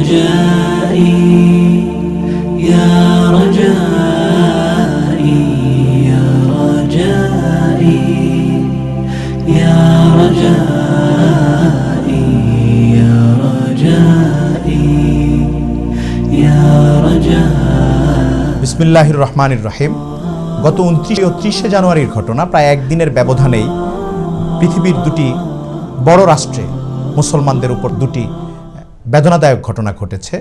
رجائي يا رجائي يا رجائي يا رجائي يا رجائي يا رجائي বিসমিল্লাহির রহমানির রহিম। গত 29 ও 30 জানুয়ারির ঘটনা। প্রায় একদিনের ব্যবধানেই পৃথিবীর দুটি বড় রাষ্ট্রে মুসলমানদের উপর দুটি বেদনাদায়ক ঘটনা ঘটেছে।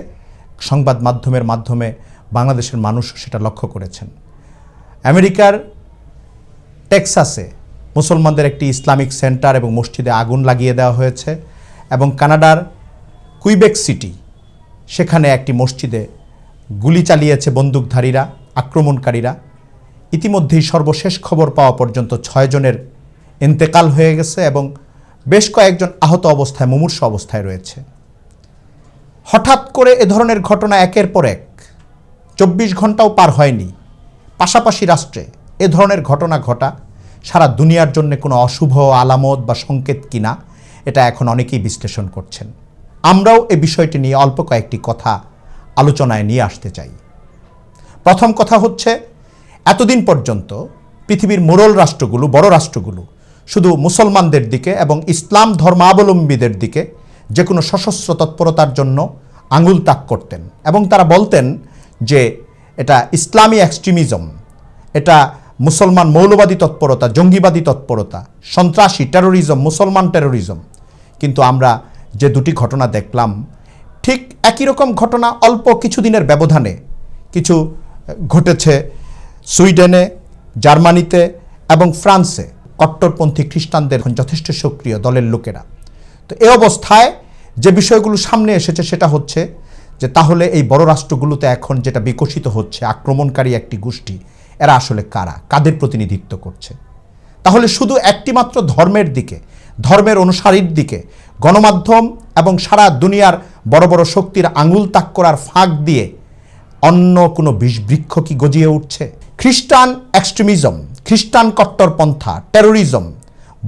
সংবাদ মাধ্যমের মাধ্যমে বাংলাদেশের মানুষ সেটা লক্ষ্য করেছেন। আমেরিকার টেক্সাসে মুসলমানদের একটি ইসলামিক সেন্টার এবং মসজিদে আগুন লাগিয়ে দেওয়া হয়েছে এবং কানাডার কুইবেক সিটি সেখানে একটি মসজিদে গুলি চালিয়েছে বন্দুকধারীরা, আক্রমণকারীরা। ইতিমধ্যেই সর্বশেষ খবর পাওয়া পর্যন্ত 6 জনের ইন্তেকাল হয়ে গেছে এবং বেশ কয়েকজন আহত অবস্থায়, মুমূর্ষু অবস্থায় রয়েছে। হঠাৎ করে এ ধরনের ঘটনা একের পর এক, 24 ঘন্টাও পার হয়নি পাশাপাশি রাষ্ট্রে এ ধরনের ঘটনা ঘটা সারা দুনিয়ার জন্য কোনো অশুভ আলামত বা সংকেত কিনা, এটা এখন অনেকেই বিশ্লেষণ করছেন। আমরাও এ বিষয়টি নিয়ে অল্প কয়েকটি কথা আলোচনায় নিয়ে আসতে চাই। প্রথম কথা হচ্ছে, এতদিন পর্যন্ত পৃথিবীর মোড়ল রাষ্ট্রগুলো, বড় রাষ্ট্রগুলো শুধু মুসলমানদের দিকে এবং ইসলাম ধর্মাবলম্বীদের দিকে যে কোনো সশস্ত্র তৎপরতার জন্য আঙুল তাক করতেন এবং তারা বলতেন যে এটা ইসলামী এক্সট্রিমিজম, এটা মুসলমান মৌলবাদী তৎপরতা, জঙ্গিবাদী তৎপরতা, সন্ত্রাসী টেরোরিজম, মুসলমান টেরোরিজম। কিন্তু আমরা যে দুটি ঘটনা দেখলাম, ঠিক একই রকম ঘটনা অল্প কিছুদিনের ব্যবধানে কিছু ঘটেছে সুইডেনে, জার্মানিতে এবং ফ্রান্সে। কট্টরপন্থী খ্রিস্টানদের যথেষ্ট সক্রিয় দলের লোকেরা। তো এই অবস্থায় যে বিষয়গুলো সামনে এসেছে সেটা হচ্ছে যে তাহলে এই বড় রাষ্ট্রগুলোতে এখন যেটা বিকশিত হচ্ছে আক্রমণকারী একটি গোষ্ঠী, এরা আসলে কারা, কাদের প্রতিনিধিত্ব করছে? তাহলে শুধু একটিমাত্র ধর্মের দিকে, ধর্মের অনুসারীর দিকে গণমাধ্যম এবং সারা দুনিয়ার বড় বড় শক্তির আঙুল তাক করার ফাঁক দিয়ে অন্য কোনো বিষবৃক্ষ কি গজিয়ে উঠছে? খ্রিস্টান এক্সট্রিমিজম, খ্রিস্টান কট্টরপন্থা, টেরোরিজম,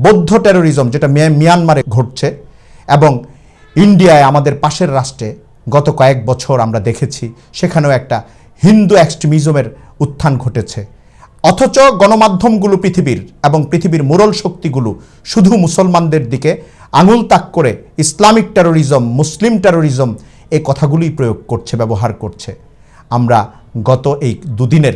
বৌদ্ধ টেরোরিজম যেটা মিয়ানমারে ঘটছে এবং ইন্ডিয়ায় আমাদের পাশের রাষ্ট্রে গত কয়েক বছর আমরা দেখেছি সেখানেও একটা হিন্দু এক্সট্রিমিজমের উত্থান ঘটেছে। অথচ গণমাধ্যমগুলো পৃথিবীর এবং পৃথিবীর মোড়ল শক্তিগুলো শুধু মুসলমানদের দিকে আঙুল তাক করে ইসলামিক টেরোরিজম, মুসলিম টেরোরিজম এই কথাগুলোই প্রয়োগ করছে, ব্যবহার করছে। আমরা গত এই দুদিনের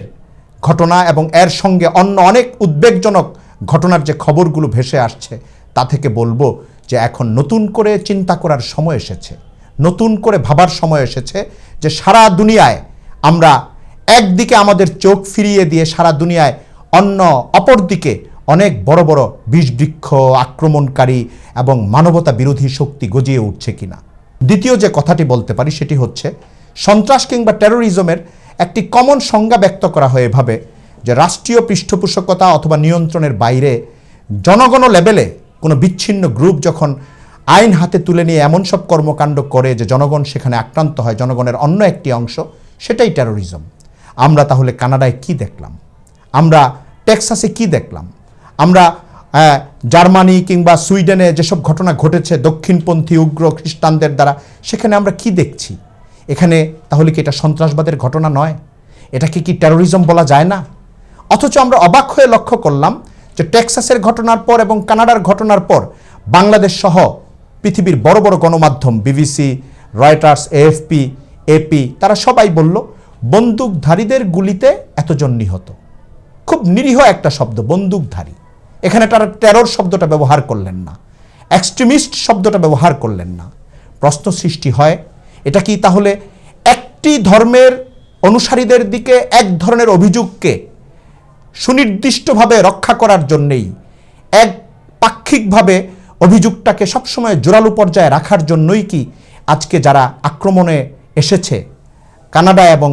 ঘটনা এবং এর সঙ্গে অন্য অনেক উদ্বেগজনক ঘটনার যে খবরগুলো ভেসে আসছে তা থেকে বলবো যে এখন নতুন করে চিন্তা করার সময় এসেছে, নতুন করে ভাবার সময় এসেছে যে সারা দুনিয়ায় আমরা একদিকে আমাদের চোখ ফিরিয়ে দিয়ে সারা দুনিয়ায় অপর দিকে অনেক বড় বড় বিষবৃক্ষ, আক্রমণকারী এবং মানবতা বিরোধী শক্তি গজিয়ে উঠছে কিনা। দ্বিতীয় যে কথাটি বলতে পারি সেটি হচ্ছে সন্ত্রাস কিংবা টেরোরিজমের একটি কমন সংজ্ঞা ব্যক্ত করা হয় এভাবে যে রাষ্ট্রীয় পৃষ্ঠপোষকতা অথবা নিয়ন্ত্রণের বাইরে জনগণ লেভেলে কোনো বিচ্ছিন্ন গ্রুপ যখন আইন হাতে তুলে নিয়ে এমন সব কর্মকাণ্ড করে যে জনগণ সেখানে আক্রান্ত হয়, জনগণের অন্য একটি অংশ, সেটাই টেরোরিজম। আমরা তাহলে কানাডায় কি দেখলাম? আমরা টেক্সাসে কি দেখলাম? আমরা জার্মানি কিংবা সুইডেনে যেসব ঘটনা ঘটেছে দক্ষিণপন্থী উগ্র খ্রিস্টানদের দ্বারা, সেখানে আমরা কি দেখছি? এখানে তাহলে কি এটা সন্ত্রাসবাদের ঘটনা নয়? এটাকে কি টেরোরিজম বলা যায় না? অথচ আমরা অবাক হয়ে লক্ষ্য করলাম যে টেক্সাসের ঘটনার পর এবং কানাডার ঘটনার পর বাংলাদেশ সহ পৃথিবীর বড় বড় গণমাধ্যম, বিবিসি, রয়টার্স, এএফপি, এপি, তারা সবাই বলল বন্দুকধারীদের গুলিতে এতজন নিহত। খুব নিরীহ একটা শব্দ, বন্দুকধারী। এখানে তারা টেরর শব্দটা ব্যবহার করলেন না, এক্সট্রিমিস্ট শব্দটা ব্যবহার করলেন না। প্রশ্ন সৃষ্টি হয়, এটা কি তাহলে একটি ধর্মের অনুসারীদের দিকে এক ধরনের অভিযোগকে সুনির্দিষ্টভাবে রক্ষা করার জন্যেই, এক পাক্ষিকভাবে অভিযোগটাকে সবসময় জোরালো পর্যায়ে রাখার জন্যই কি আজকে যারা আক্রমণে এসেছে কানাডা এবং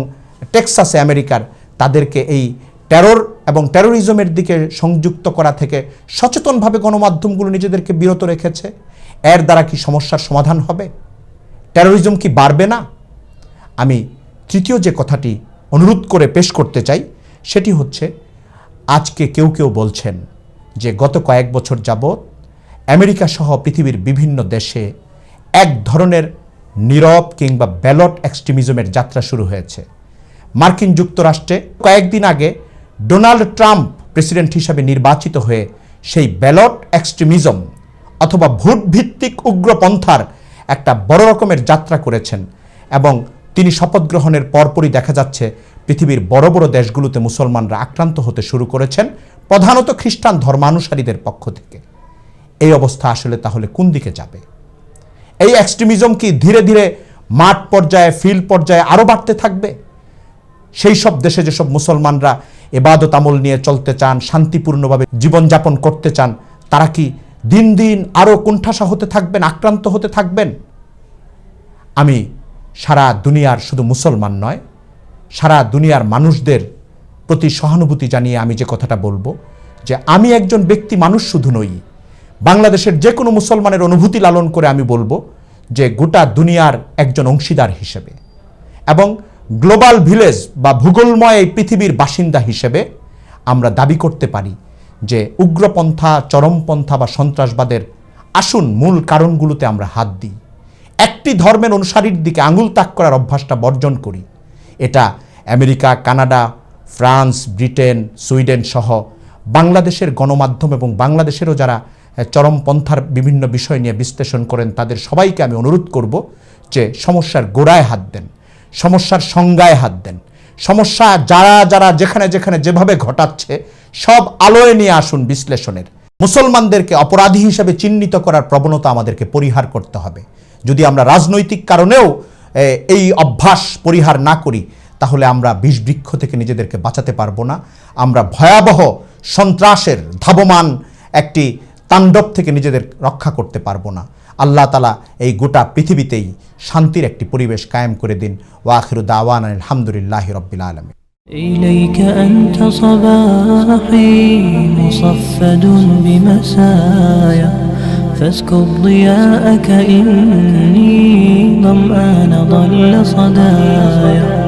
টেক্সাসে আমেরিকার, তাদেরকে এই টেরর এবং টেরোরিজমের দিকে সংযুক্ত করা থেকে সচেতনভাবে গণমাধ্যমগুলো নিজেদেরকে বিরত রেখেছে? এর দ্বারা কি সমস্যার সমাধান হবে? টেরোরিজম কি বাড়বে না? আমি তৃতীয় যে কথাটি অনুরোধ করে পেশ করতে চাই সেটি হচ্ছে, আজকে কেউ কেউ বলছেন যে গত কয়েক বছর যাবৎ আমেরিকা সহ পৃথিবীর বিভিন্ন দেশে এক ধরনের নীরব কিংবা ব্যালট এক্সট্রিমিজমের যাত্রা শুরু হয়েছে। মার্কিন যুক্তরাষ্ট্রে কয়েকদিন আগে ডোনাল্ড ট্রাম্প প্রেসিডেন্ট হিসাবে নির্বাচিত হয়ে সেই ব্যালট এক্সট্রিমিজম অথবা ভোটভিত্তিক উগ্রপন্থার একটা বড় রকমের যাত্রা করেছেন এবং তিনি শপথ গ্রহণের পরপরই দেখা যাচ্ছে পৃথিবীর বড় বড় দেশগুলোতে মুসলমানরা আক্রান্ত হতে শুরু করেছেন, প্রধানত খ্রিস্টান ধর্মানুসারীদের পক্ষ থেকে। এই অবস্থা আসলে তাহলে কোন দিকে যাবে? এই এক্সট্রিমিজম কি ধীরে ধীরে মাঠ পর্যায়ে, ফিল্ড পর্যায়ে আরও বাড়তে থাকবে? সেই সব দেশে যেসব মুসলমানরা ইবাদত আমল নিয়ে চলতে চান, শান্তিপূর্ণভাবে জীবনযাপন করতে চান, তারা কি দিন দিন আরও কোণঠাসা হতে থাকবেন, আক্রান্ত হতে থাকবেন? আমি সারা দুনিয়ার, শুধু মুসলমান নয়, সারা দুনিয়ার মানুষদের প্রতি সহানুভূতি জানিয়ে আমি যে কথাটা বলবো, যে আমি একজন ব্যক্তি মানুষ শুধু নই, বাংলাদেশের যে কোনো মুসলমানের অনুভূতি লালন করে আমি বলবো যে গোটা দুনিয়ার একজন অংশীদার হিসেবে এবং গ্লোবাল ভিলেজ বা ভূগোলময় এই পৃথিবীর বাসিন্দা হিসেবে আমরা দাবি করতে পারি যে উগ্রপন্থা, চরমপন্থা বা সন্ত্রাসবাদের আসুন মূল কারণগুলোতে আমরা হাত দিই। একটি ধর্মের অনুসারীর দিকে আঙুল তাক করার অভ্যাসটা বর্জন করি। এটা America, Canada, France, Britain, Sweden সহ বাংলাদেশের গণমাধ্যম এবং বাংলাদেশেরও যারা চরমপন্থার বিভিন্ন বিষয় নিয়ে বিশ্লেষণ করেন তাদের সবাইকে আমি অনুরোধ করব যে সমস্যার গোড়ায় হাত দেন, সমস্যার সংজ্ঞায় হাত দেন, সমস্যা যারা যারা যেখানে যেখানে যেভাবে ঘটাচ্ছে সব আলোয় নিয়ে আসুন বিশ্লেষণের। মুসলমানদেরকে অপরাধী হিসেবে চিহ্নিত করার প্রবণতা আমাদেরকে পরিহার করতে হবে। যদি আমরা রাজনৈতিক কারণেও এই অভ্যাস পরিহার না করি তাহলে আমরা বিষবৃক্ষ থেকে নিজেদেরকে বাঁচাতে পারবো না, আমরা ভয়াবহ সন্ত্রাসের ধাবমান একটি তাণ্ডব থেকে নিজেদের রক্ষা করতে পারবো না। আল্লাহ তাআলা এই গোটা পৃথিবীতেই শান্তির একটি পরিবেশ কায়েম করে দিন। ওয়া আখিরু দাওয়ানা আলহামদুলিল্লাহি রাব্বিল আলামিন। إليك أنت صباحي مصفد بمسايا فاسكب ضياءك إني ظمآن ضل صدايا